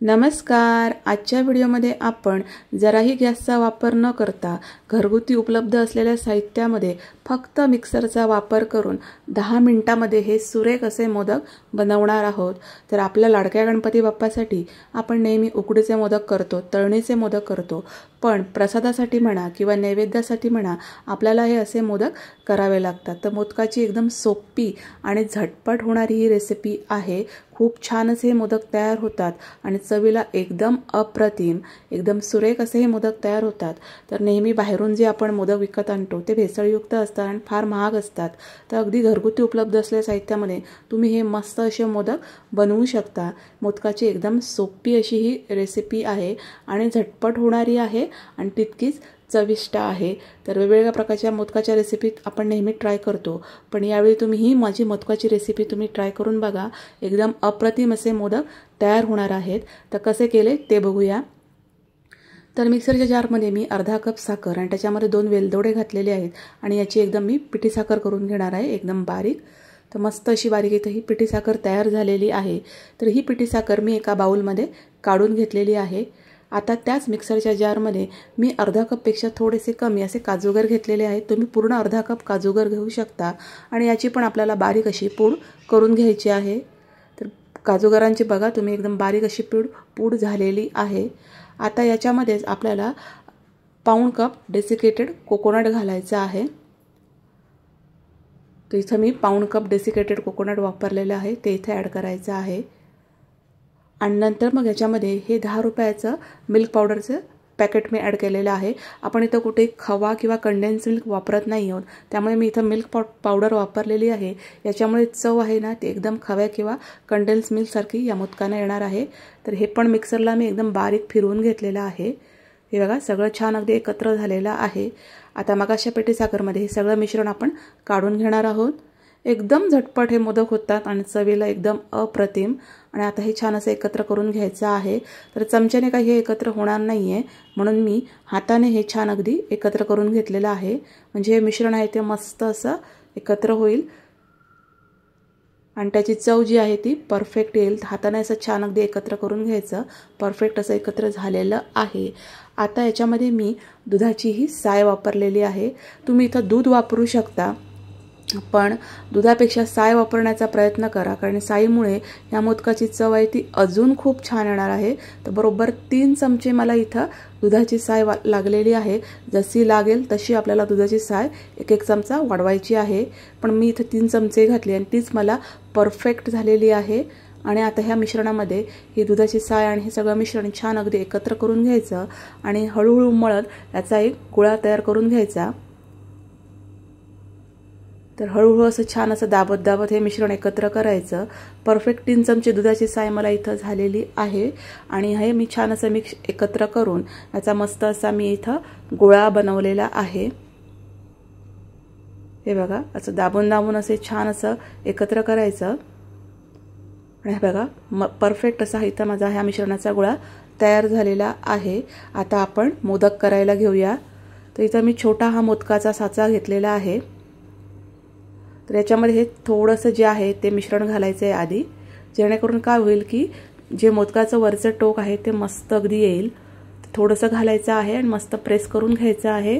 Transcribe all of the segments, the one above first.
नमस्कार। आजच्या व्हिडिओमध्ये आपण जराही गॅसचा वापर न करता घरगुती उपलब्ध असलेल्या साहित्यामध्ये फक्त मिक्सरचा वापर करून 10 मिनिटांमध्ये हे सुरेख असे मोदक बनवणार आहोत। तर आपल्या लाडक्या गणपती बाप्पासाठी आपण नेहमी उकडीचे मोदक करतो, तळणीचे मोदक करतो, पण प्रसादासाठी म्हणा किंवा नैवेद्यासाठी म्हणा आपल्याला हे असे मोदक करावे लागतात। तर मोदकाची एकदम सोपी आणि झटपट होणारी ही रेसिपी आहे। खूप छान असे हे मोदक तयार होतात आणि चवीला एकदम अप्रतिम, एकदम सुरेख असे हे मोदक तयार होतात। तर नेहमी बाहेरून जे आपण मोदक विकत आणतो ते भेसळयुक्त असतात आणि फार महाग असतात। तर अगदी घरगुती उपलब्ध असलेल्या साहित्यामध्ये तुम्ही हे मस्त असे मोदक बनवू शकता। मोदकाची एकदम सोपी अशी ही रेसिपी आहे आणि झटपट होणारी आहे आणि तितकीच चविष्ट आहे। तर वेगवेगळ्या प्रकारच्या मोदकाच्या रेसिपी आपण नेहमी ट्राय करतो, पण यावेळी तुम्ही ही माझी मोदकाची रेसिपी तुम्ही ट्राय करून बघा। एकदम अप्रतिम असे मोदक तयार होणार आहेत। तर कसे केले ते बघूया। तर मिक्सरच्या जारमध्ये मी अर्धा कप साखर आणि त्याच्यामध्ये 2 वेलदोडे घातलेले आहेत आणि याची एकदम मी पिठी साखर करून घेणार आहे, एकदम बारीक। तर मस्त अशी बारीक इथे ही पिठी साखर तयार झालेली आहे। तर ही पिठी साखर मी एका बाउलमध्ये काढून घेतलेली आहे। आता त्याच मिक्सरच्या जारमध्ये मी अर्धा कपपेक्षा थोडेसे कमी असे काजूगर घेतलेले आहेत। तुम्ही पूर्ण अर्धा कप काजूगर घेऊ शकता आणि याची पण आपल्याला बारीक अशी पूड करून घ्यायची आहे। तर काजूगरांची बघा तुम्ही एकदम बारीक अशी पूड झालेली आहे। आता याच्यामध्येच आपल्याला पाऊण कप डेसिकेटेड कोकोनट घालायचा आहे। तर इथं मी पाऊण कप डेसिकेटेड कोकोनट वापरलेलं आहे, ते इथे ॲड करायचं आहे। आणि नंतर मग याच्यामध्ये हे 10 रुपयाचं मिल्क पावडरचं पॅकेट मी ॲड केलेलं आहे। आपण इथं कुठे खवा किंवा कंडेन्स मिल्क वापरत नाही आहोत, त्यामुळे मी इथं मिल्क पावडर वापरलेली आहे। याच्यामुळे चव आहे ना ती एकदम खव्या किंवा कंडेन्स मिल्कसारखी या मोदकांना येणार आहे। तर हे पण मिक्सरला मी एकदम बारीक फिरवून घेतलेलं आहे। हे बघा सगळं छान अगदी एकत्र झालेलं आहे। आता मग अशा पिठी साखरमध्ये हे सगळं मिश्रण आपण काढून घेणार आहोत। एकदम झटपट हे मोदक होतात आणि चवीला एकदम अप्रतिम। आणि आता हे छान असं एकत्र करून घ्यायचं आहे। तर चमच्याने काही हे एकत्र होणार नाही आहे, म्हणून मी हाताने हे छान अगदी एकत्र करून घेतलेलं आहे। म्हणजे हे मिश्रण आहे ते मस्त असं एकत्र होईल आणि त्याची चव जी आहे ती परफेक्ट येईल। हाताने असं छान अगदी एकत्र करून घ्यायचं। परफेक्ट असं एकत्र झालेलं आहे। आता याच्यामध्ये मी दुधाची ही साय वापरलेली आहे। तुम्ही इथं दूध वापरू शकता, पण दुधापेक्षा साय वापरण्याचा प्रयत्न करा, कारण साईमुळे या मोदकाची चव आहे ती अजून खूप छान येणार आहे। तर बरोबर 3 चमचे मला इथं दुधाची साय लागलेली आहे। जशी लागेल तशी आपल्याला दुधाची साय एक चमचा वाढवायची आहे, पण मी इथं 3 चमचे घातले आणि तीच मला परफेक्ट झालेली आहे। आणि आता ह्या मिश्रणामध्ये ही दुधाची साय आणि हे सगळं मिश्रण छान अगदी एकत्र करून घ्यायचं आणि हळूहळू मळत याचा एक गोळा तयार करून घ्यायचा। तर हळूहळू असं छान असं दाबत हे मिश्रण एकत्र करायचं। परफेक्ट 3 चमचे दुधाची साय मला इथं झालेली आहे आणि हे मी छान असं मिक्स एकत्र करून याचा मस्त असा मी इथं गोळा बनवलेला आहे। हे बघा असं दाबून असे छान असं एकत्र करायचं आणि हे बघा परफेक्ट असा इथं माझा ह्या मिश्रणाचा गोळा तयार झालेला आहे। आता आपण मोदक करायला घेऊया। तर इथं मी छोटा हा मोदकाचा साचा घेतलेला आहे। तर याच्यामध्ये हे थोडंसं जे आहे ते मिश्रण घालायचं आहे आधी, जेणेकरून काय होईल की जे मोदकाचं वरचं टोक आहे ते मस्त अगदी येईल। थोडंसं घालायचं आहे आणि मस्त प्रेस करून घ्यायचं आहे।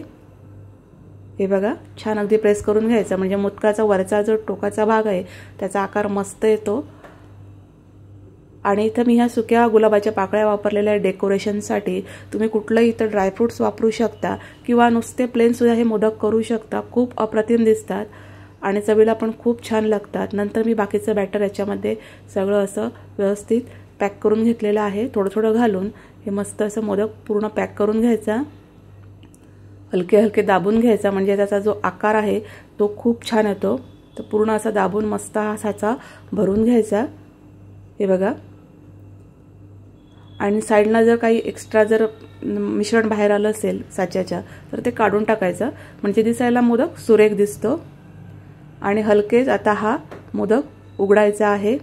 हे बघा छान अगदी प्रेस करून घ्यायचं, म्हणजे मोदकाचा वरचा जो टोकाचा भाग आहे त्याचा आकार मस्त येतो। आणि इथं मी ह्या सुक्या गुलाबाच्या पाकळ्या वापरलेल्या डेकोरेशनसाठी। तुम्ही कुठलंही इथं ड्रायफ्रुट्स वापरू शकता किंवा नुसते प्लेन सुद्धा हे मोदक करू शकता। खूप अप्रतिम दिसतात आणि चवीला पण खूप छान लागतात। नंतर मी बाकीचं बॅटर याच्यामध्ये सगळं असं व्यवस्थित पॅक करून घेतलेलं आहे। थोडं घालून हे मस्त असं मोदक पूर्ण पॅक करून घ्यायचा, हलके दाबून घ्यायचा, म्हणजे त्याचा जो आकार आहे तो खूप छान येतो। तर पूर्ण असा दाबून मस्त हा साचा भरून घ्यायचा। हे बघा आणि साईडला जर काही एक्स्ट्रा जर मिश्रण बाहेर आलं असेल साच्याच्या तर ते काढून टाकायचं, म्हणजे दिसायला मोदक सुरेख दिसतो। आणि हलकेच आता हा मोदक उघडायचा आहे।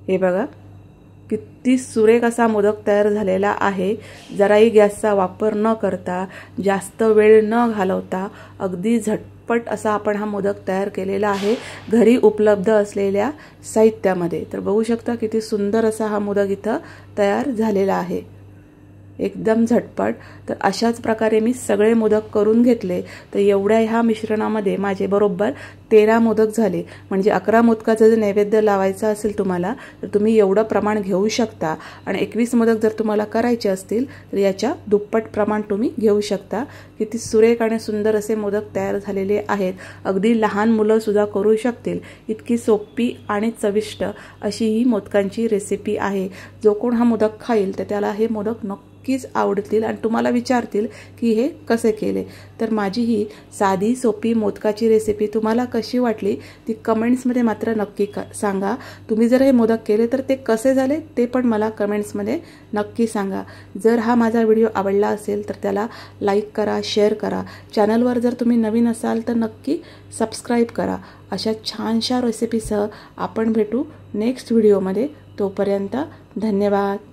हे बघा किती सुरेख असा मोदक तयार झालेला आहे। जराही गॅसचा वापर न करता, जास्त वेळ न घालवता अगदी झटपट असा आपण हा मोदक तयार केलेला आहे घरी उपलब्ध असलेल्या साहित्यामध्ये। तर बघू शकता किती सुंदर असा हा मोदक इथं तयार झालेला आहे, एकदम झटपट। तर अशाच प्रकारे मी सगळे मोदक करून घेतले। तर एवढ्या ह्या मिश्रणामध्ये माझे बरोबर 13 मोदक झाले। म्हणजे 11 मोदकाचा जर नैवेद्य लावायचा असेल तुम्हाला तर तुम्ही एवढं प्रमाण घेऊ शकता, आणि 21 मोदक जर तुम्हाला करायचे असतील तर याच्या दुप्पट प्रमाण तुम्ही घेऊ शकता। किती सुरेख आणि सुंदर असे मोदक तयार झालेले आहेत। अगदी लहान मुलं सुद्धा करू शकतील, इतकी सोपी आणि चविष्ट अशी ही मोदकांची रेसिपी आहे। जो कोण हा मोदक खाईल तर त्याला हे मोदक नक्कीच आवडतील आणि तुम्हाला विचारतील की हे कसे केले। तर माझी ही साधी सोपी मोदकाची रेसिपी तुम्हाला कशी वाटली ती कमेंट्समध्ये मात्र नक्की सांगा। तुम्ही जर हे मोदक केले तर ते कसे झाले ते पण मला कमेंट्समध्ये नक्की सांगा। जर हा माझा व्हिडिओ आवडला असेल तर त्याला लाईक करा, शेअर करा। चॅनलवर जर तुम्ही नवीन असाल तर नक्की सबस्क्राईब करा। अशा छानशा रेसिपीसह आपण भेटू नेक्स्ट व्हिडिओमध्ये। तोपर्यंत धन्यवाद।